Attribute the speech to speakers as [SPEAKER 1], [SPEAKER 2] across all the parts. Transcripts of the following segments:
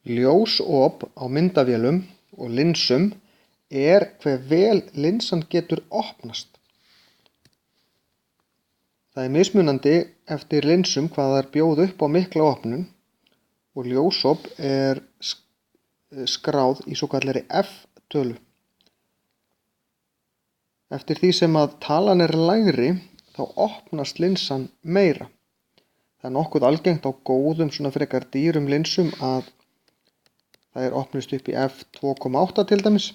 [SPEAKER 1] Ljósop á myndavélum og linsum hve vel linsan getur opnast. Það mismunandi eftir linsum hvað þær bjóða upp á mikla opnun og ljósop skráð í svokallari F-tölu. Eftir því sem að talan lægri þá opnast linsan meira. Það nokkuð algengt á góðum svona frekar dýrum linsum að það opnust upp í F2,8 til dæmis.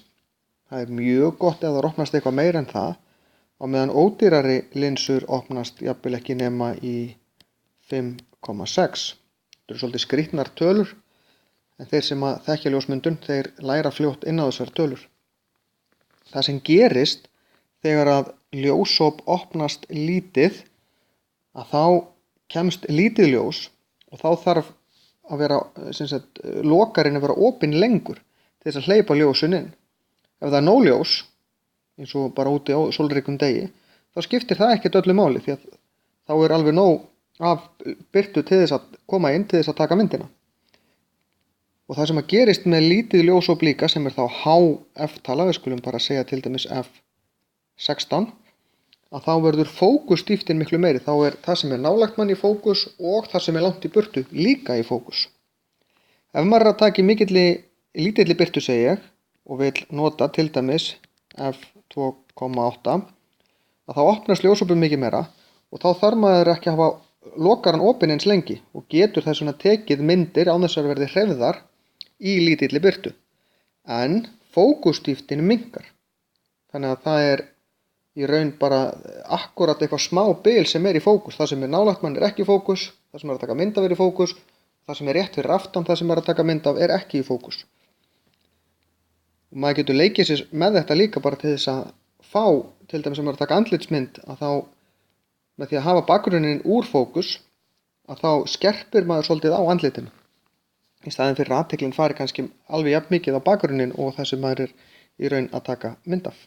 [SPEAKER 1] Það mjög gott ef það opnast eitthvað meira en það, á meðan ódýrari linsur opnast jafnvel ekki nema í 5,6. Þetta svolítið skrýtnar tölur, en þeir sem að þekkja ljósmyndun, þeir læra fljótt inn á þessar tölur. Það sem gerist þegar að ljósop opnast lítið, að þá kemst lítið ljós og þá þarf að vera, lokarinn að vera opinn lengur til þess að hleypa ljósun inn. Ef það nóg ljós, eins og bara úti á sólríkum degi, þá skiptir það ekkert öllu máli því að þá alveg nóg af birtu til þess að koma inn til þess að taka myndina. Og það sem að gerist með lítið ljósop líka, sem þá HF-tala, við skulum bara segja til dæmis F16, að þá verður fókusdýptin miklu meiri. Þá það sem nálægt mann í fókus og það sem langt í burtu líka í fókus. Ef maður að taka í lítilli birtu, segi ég, og vil nota til dæmis F2,8, að þá opnast ljósopið mikið meira og þá þarf maður ekki að hafa lokaran opinn eins lengi og getur þess vegna tekið myndir án þess að verði hreyfðar í lítilli birtu. En fókusdýptin minnkar. Þannig að það í raun bara akkurat eitthvað smá bil sem í fókus. Það sem nálægt mann ekki í fókus, það sem að taka mynd af í fókus, það sem rétt fyrir aftan það sem að taka mynd af ekki í fókus. Og maður getur leikið sér með þetta líka bara til þess að fá, til dæmis sem að taka andlitsmynd, að þá með því að hafa bakgrunninn úr fókus, að þá skerpir maður svolítið á andlitinu. Í staðinn fyrir að athyglin fari kannski alveg jafn mikið á bakgrunninn og það sem maður í raun að taka mynd af.